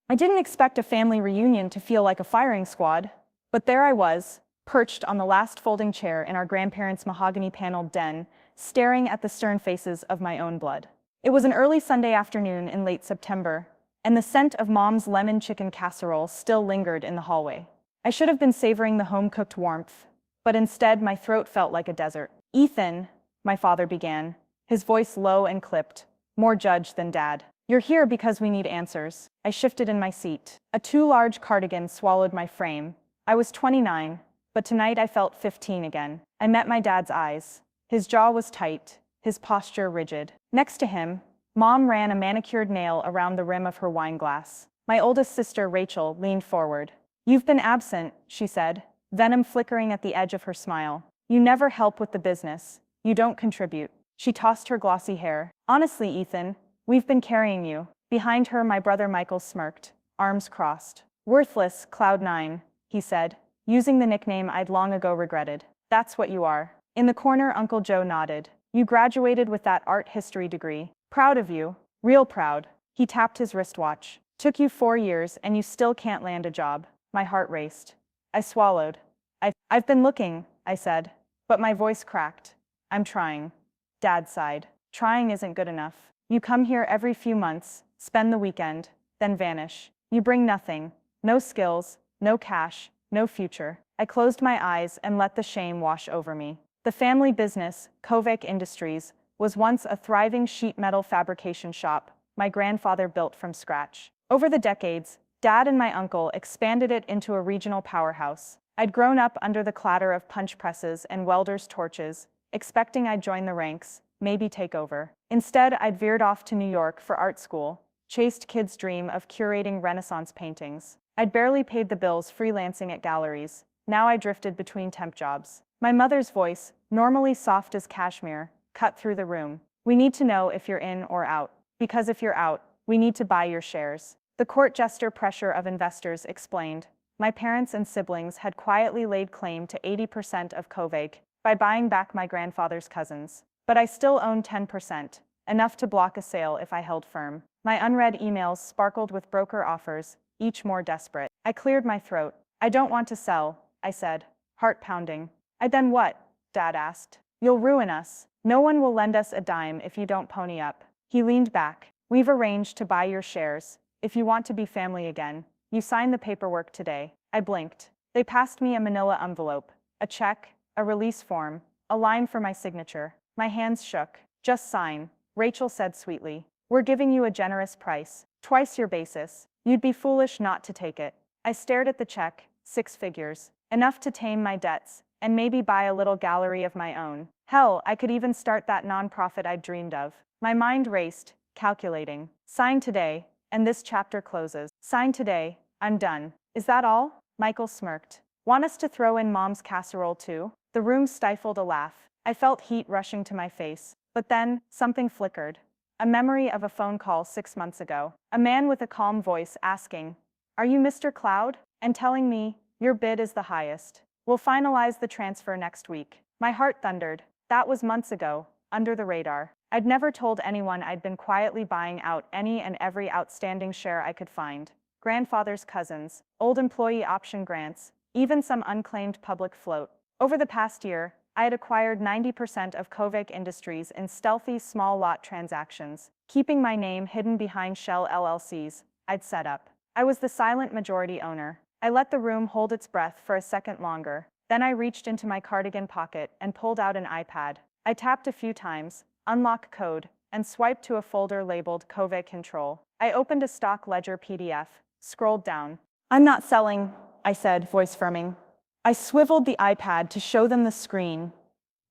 I didn't expect a family reunion to feel like a firing squad, but there I was, perched on the last folding chair in our grandparents' mahogany-paneled den, staring at the stern faces of my own blood. It was an early Sunday afternoon in late September, and the scent of Mom's lemon chicken casserole still lingered in the hallway. I should have been savoring the home-cooked warmth, but instead my throat felt like a desert. "Ethan," my father began, his voice low and clipped, more judge than dad. "You're here because we need answers." I shifted in my seat. A too large cardigan swallowed my frame. I was 29, but tonight I felt 15 again. I met my dad's eyes. His jaw was tight, his posture rigid. Next to him, Mom ran a manicured nail around the rim of her wine glass. My oldest sister, Rachel, leaned forward. "You've been absent," she said, venom flickering at the edge of her smile. "You never help with the business. You don't contribute." She tossed her glossy hair. "Honestly, Ethan, we've been carrying you." Behind her, my brother Michael smirked, arms crossed. "Worthless, Cloud 9, he said, using the nickname I'd long ago regretted. "That's what you are." In the corner, Uncle Joe nodded. "You graduated with that art history degree. Proud of you. Real proud." He tapped his wristwatch. "Took you 4 years and you still can't land a job." My heart raced. I swallowed. I've been looking," I said, but my voice cracked. "I'm trying." Dad sighed. "Trying isn't good enough. You come here every few months, spend the weekend, then vanish. You bring nothing. No skills, no cash, no future." I closed my eyes and let the shame wash over me. The family business, Evoke Industries, was once a thriving sheet metal fabrication shop my grandfather built from scratch. Over the decades, Dad and my uncle expanded it into a regional powerhouse. I'd grown up under the clatter of punch presses and welders' torches, expecting I'd join the ranks, maybe take over. Instead, I'd veered off to New York for art school, chased kids' dream of curating Renaissance paintings. I'd barely paid the bills freelancing at galleries. Now I drifted between temp jobs. My mother's voice, normally soft as cashmere, cut through the room. "We need to know if you're in or out. Because if you're out, we need to buy your shares." The court jester pressure of investors explained. My parents and siblings had quietly laid claim to 80% of Evoke by buying back my grandfather's cousins. But I still owned 10%, enough to block a sale if I held firm. My unread emails sparkled with broker offers, each more desperate. I cleared my throat. "I don't want to sell," I said, heart pounding. "Then what?" Dad asked. "You'll ruin us. No one will lend us a dime if you don't pony up." He leaned back. "We've arranged to buy your shares. If you want to be family again, you sign the paperwork today." I blinked. They passed me a manila envelope, a check, a release form, a line for my signature. My hands shook. "Just sign," Rachel said sweetly. "We're giving you a generous price, twice your basis. You'd be foolish not to take it." I stared at the check, 6 figures, enough to tame my debts, and maybe buy a little gallery of my own. Hell, I could even start that nonprofit I'd dreamed of. My mind raced, calculating. Sign today, and this chapter closes. Sign today, I'm done. "Is that all?" Michael smirked. "Want us to throw in Mom's casserole too?" The room stifled a laugh. I felt heat rushing to my face. But then, something flickered. A memory of a phone call 6 months ago. A man with a calm voice asking, "Are you Mr. Cloud?" And telling me, "Your bid is the highest. We'll finalize the transfer next week." My heart thundered. That was months ago, under the radar. I'd never told anyone I'd been quietly buying out any and every outstanding share I could find. Grandfather's cousins, old employee option grants, even some unclaimed public float. Over the past year, I had acquired 90% of Evoke Industries in stealthy small lot transactions, keeping my name hidden behind shell LLCs I'd set up. I was the silent majority owner. I let the room hold its breath for a second longer. Then I reached into my cardigan pocket and pulled out an iPad. I tapped a few times, unlock code, and swiped to a folder labeled Evoke Control. I opened a stock ledger PDF, scrolled down. "I'm not selling," I said, voice firming. I swiveled the iPad to show them the screen.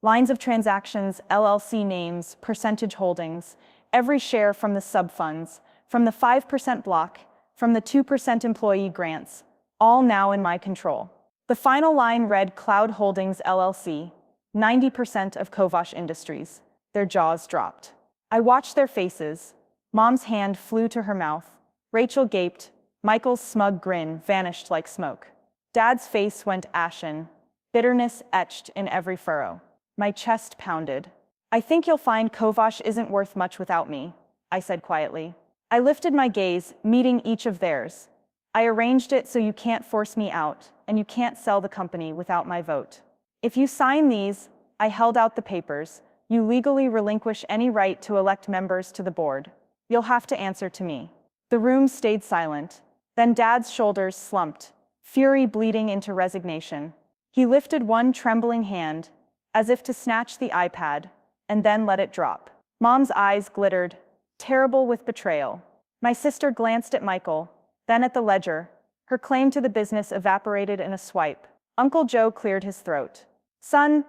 Lines of transactions, LLC names, percentage holdings, every share from the sub-funds, from the 5% block, from the 2% employee grants, all now in my control. The final line read Cloud Holdings LLC, 90% of Evoke Industries. Their jaws dropped. I watched their faces. Mom's hand flew to her mouth. Rachel gaped. Michael's smug grin vanished like smoke. Dad's face went ashen, bitterness etched in every furrow. My chest pounded. "I think you'll find Evoke isn't worth much without me," I said quietly. I lifted my gaze, meeting each of theirs. I arranged it so you can't force me out, and you can't sell the company without my vote. If you sign these, I held out the papers, you legally relinquish any right to elect members to the board. You'll have to answer to me. The room stayed silent. Then Dad's shoulders slumped, fury bleeding into resignation. He lifted one trembling hand, as if to snatch the iPad, and then let it drop. Mom's eyes glittered, terrible with betrayal. My sister glanced at Michael, then at the ledger. Her claim to the business evaporated in a swipe. Uncle Joe cleared his throat. Son,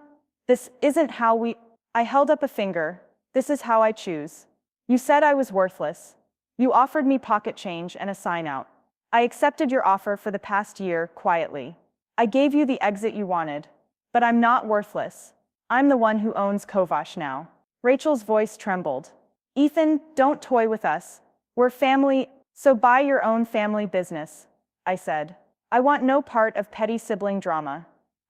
this isn't how we... I held up a finger. This is how I choose. You said I was worthless. You offered me pocket change and a sign out. I accepted your offer for the past year, quietly. I gave you the exit you wanted. But I'm not worthless. I'm the one who owns Kovash now. Rachel's voice trembled. Ethan, don't toy with us. We're family, so buy your own family business, I said. I want no part of petty sibling drama.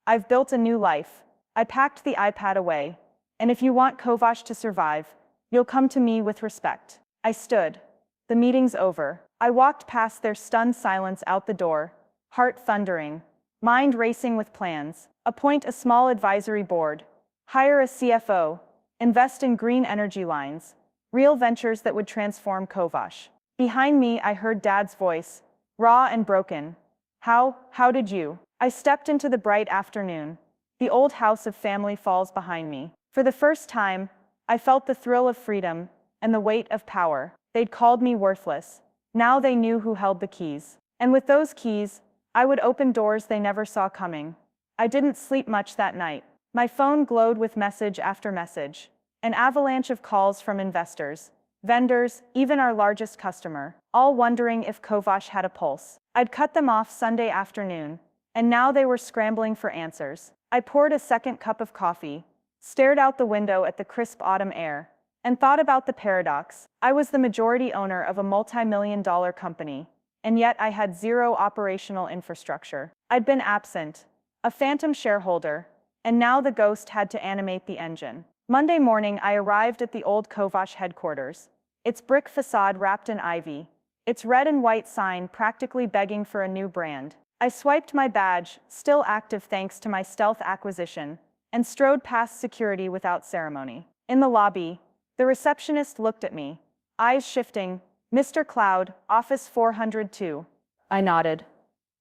I've built a new life. I packed the iPad away. And if you want Kovash to survive, you'll come to me with respect. I stood. The meeting's over. I walked past their stunned silence out the door, heart thundering, mind racing with plans. Appoint a small advisory board. Hire a CFO. Invest in green energy lines. Real ventures that would transform Kovash. Behind me, I heard Dad's voice, raw and broken. How did you? I stepped into the bright afternoon. The old house of family falls behind me. For the first time, I felt the thrill of freedom and the weight of power. They'd called me worthless. Now they knew who held the keys. And with those keys, I would open doors they never saw coming. I didn't sleep much that night. My phone glowed with message after message. An avalanche of calls from investors, vendors, even our largest customer, all wondering if Kovash had a pulse. I'd cut them off Sunday afternoon, and now they were scrambling for answers. I poured a second cup of coffee, stared out the window at the crisp autumn air, and thought about the paradox. I was the majority owner of a multi-million-dollar company, and yet I had zero operational infrastructure. I'd been absent, a phantom shareholder, and now the ghost had to animate the engine. Monday morning, I arrived at the old Kovash headquarters, its brick facade wrapped in ivy, its red and white sign practically begging for a new brand. I swiped my badge, still active thanks to my stealth acquisition, and strode past security without ceremony. In the lobby, the receptionist looked at me, eyes shifting. Mr. Cloud, office 402. I nodded.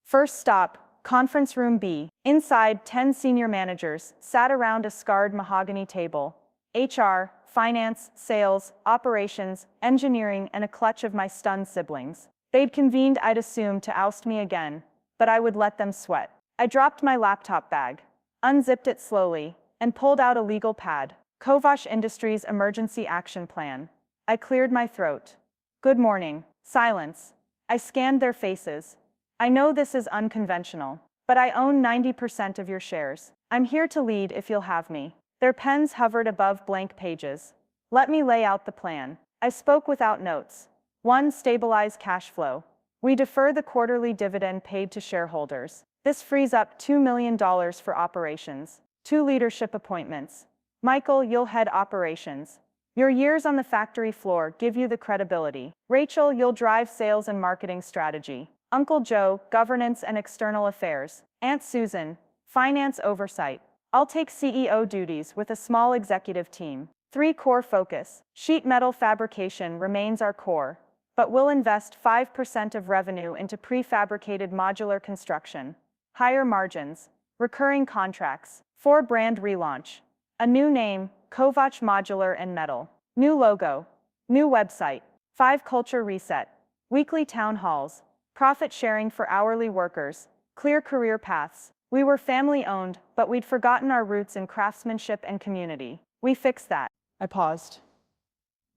First stop, conference room B. Inside, 10 senior managers sat around a scarred mahogany table. HR, finance, sales, operations, engineering, and a clutch of my stunned siblings. They'd convened, I'd assumed, to oust me again, but I would let them sweat. I dropped my laptop bag, unzipped it slowly, and pulled out a legal pad. Kovash Industries Emergency Action Plan. I cleared my throat. Good morning. Silence. I scanned their faces. I know this is unconventional, but I own 90% of your shares. I'm here to lead if you'll have me. Their pens hovered above blank pages. Let me lay out the plan. I spoke without notes. 1. Stabilize cash flow. We defer the quarterly dividend paid to shareholders. This frees up $2 million for operations. 2. Leadership appointments. Michael, you'll head operations. Your years on the factory floor give you the credibility. Rachel, you'll drive sales and marketing strategy. Uncle Joe, governance and external affairs. Aunt Susan, finance oversight. I'll take CEO duties with a small executive team. 3. Core focus. Sheet metal fabrication remains our core, but we'll invest 5% of revenue into prefabricated modular construction. Higher margins. Recurring contracts. 4. Brand relaunch. A new name, Kovash Modular and Metal. New logo. New website. 5. Culture reset. Weekly town halls. Profit sharing for hourly workers. Clear career paths. We were family-owned, but we'd forgotten our roots in craftsmanship and community. We fixed that. I paused.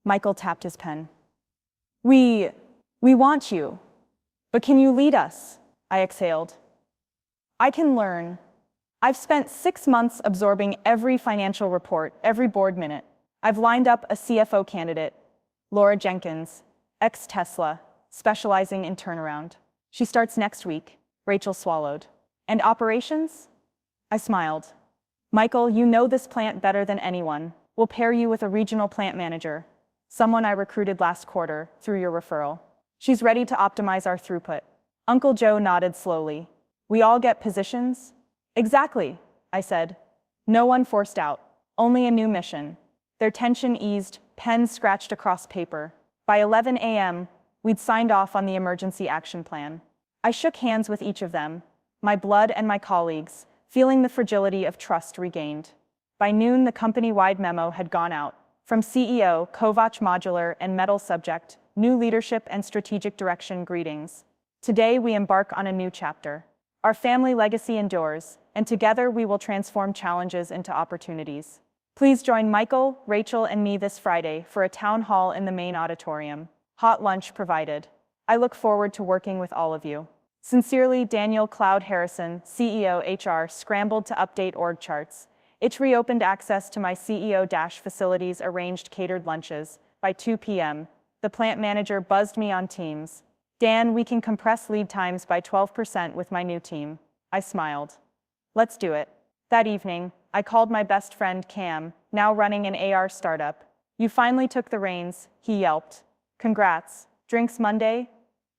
Michael tapped his pen. We want you. But can you lead us? I exhaled. I can learn. I've spent 6 months absorbing every financial report, every board minute. I've lined up a CFO candidate, Laura Jenkins, ex-Tesla, specializing in turnaround. She starts next week. Rachel swallowed. And operations? I smiled. Michael, you know this plant better than anyone. We'll pair you with a regional plant manager, Someone I recruited last quarter, through your referral. She's ready to optimize our throughput. Uncle Joe nodded slowly. We all get positions? Exactly, I said. No one forced out. Only a new mission. Their tension eased, pens scratched across paper. By 11 a.m., we'd signed off on the emergency action plan. I shook hands with each of them, my blood and my colleagues, feeling the fragility of trust regained. By noon, the company-wide memo had gone out. From CEO, Kovac Modular and Metal Subject, new leadership and strategic direction greetings. Today we embark on a new chapter. Our family legacy endures, and together we will transform challenges into opportunities. Please join Michael, Rachel, and me this Friday for a town hall in the main auditorium. Hot lunch provided. I look forward to working with all of you. Sincerely, Daniel Cloud Harrison, CEO HR, scrambled to update org charts. It reopened access to my CEO-facilities arranged catered lunches. By 2 p.m., the plant manager buzzed me on Teams. Dan, we can compress lead times by 12% with my new team. I smiled. Let's do it. That evening, I called my best friend Cam, now running an AR startup. You finally took the reins, he yelped. Congrats. Drinks Monday?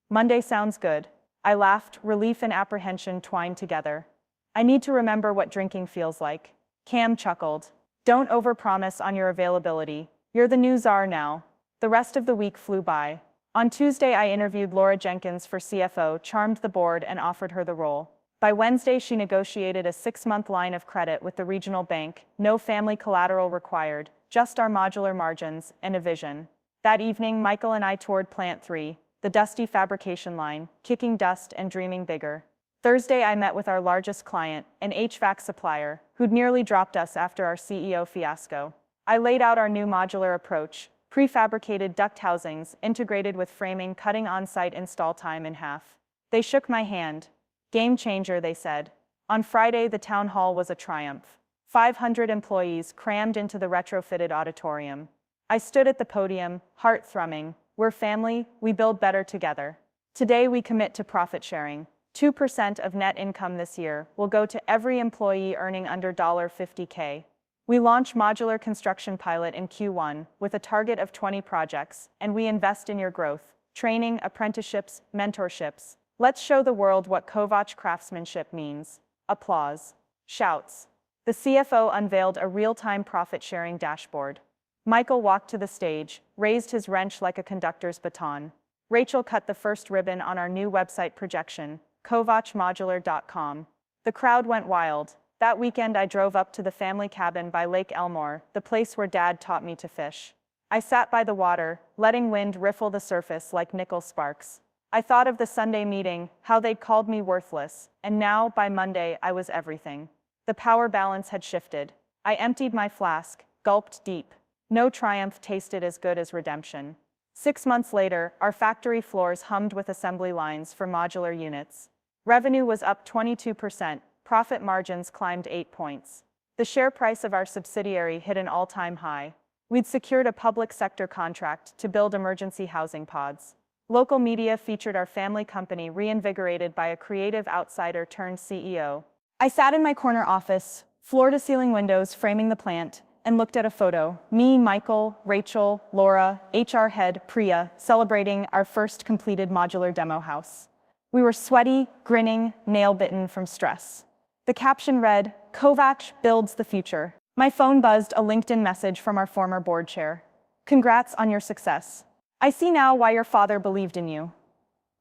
Monday sounds good. I laughed, relief and apprehension twined together. I need to remember what drinking feels like. Cam chuckled. Don't overpromise on your availability. You're the new czar now. The rest of the week flew by. On Tuesday, I interviewed Laura Jenkins for CFO, charmed the board, and offered her the role. By Wednesday, she negotiated a 6-month line of credit with the regional bank, no family collateral required, just our modular margins and a vision. That evening, Michael and I toured Plant 3, the dusty fabrication line, kicking dust and dreaming bigger. Thursday, I met with our largest client, an HVAC supplier, who'd nearly dropped us after our CEO fiasco. I laid out our new modular approach, prefabricated duct housings integrated with framing, cutting on-site install time in half. They shook my hand. Game changer, they said. On Friday, the town hall was a triumph. 500 employees crammed into the retrofitted auditorium. I stood at the podium, heart thrumming. We're family, we build better together. Today we commit to profit sharing. 2% of net income this year will go to every employee earning under $50K. We launch modular construction pilot in Q1 with a target of 20 projects, and we invest in your growth, training, apprenticeships, mentorships. Let's show the world what Kovac craftsmanship means. Applause. Shouts. The CFO unveiled a real-time profit-sharing dashboard. Michael walked to the stage, raised his wrench like a conductor's baton. Rachel cut the first ribbon on our new website projection, kovacmodular.com. The crowd went wild. That weekend I drove up to the family cabin by Lake Elmore, the place where Dad taught me to fish. I sat by the water, letting wind riffle the surface like nickel sparks. I thought of the Sunday meeting, how they'd called me worthless, and now, by Monday, I was everything. The power balance had shifted. I emptied my flask, gulped deep. No triumph tasted as good as redemption. 6 months later, our factory floors hummed with assembly lines for modular units. Revenue was up 22%, profit margins climbed 8 points. The share price of our subsidiary hit an all-time high. We'd secured a public sector contract to build emergency housing pods. Local media featured our family company reinvigorated by a creative outsider turned CEO. I sat in my corner office, floor-to-ceiling windows framing the plant, and looked at a photo. Me, Michael, Rachel, Laura, HR head, Priya, celebrating our first completed modular demo house. We were sweaty, grinning, nail-bitten from stress. The caption read, Kovac builds the future. My phone buzzed a LinkedIn message from our former board chair. Congrats on your success. I see now why your father believed in you.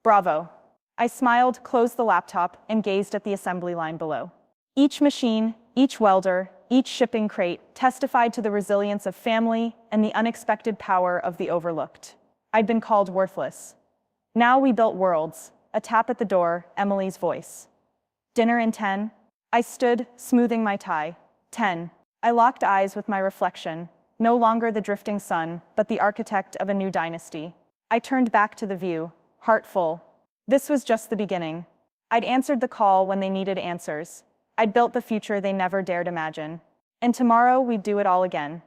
Bravo. I smiled, closed the laptop, and gazed at the assembly line below. Each machine, each welder, each shipping crate testified to the resilience of family and the unexpected power of the overlooked. I'd been called worthless. Now we built worlds. A tap at the door, Emily's voice. Dinner in 10? I stood, smoothing my tie. 10. I locked eyes with my reflection, no longer the drifting sun, but the architect of a new dynasty. I turned back to the view, heart full. This was just the beginning. I'd answered the call when they needed answers. I'd built the future they never dared imagine. And tomorrow we'd do it all again.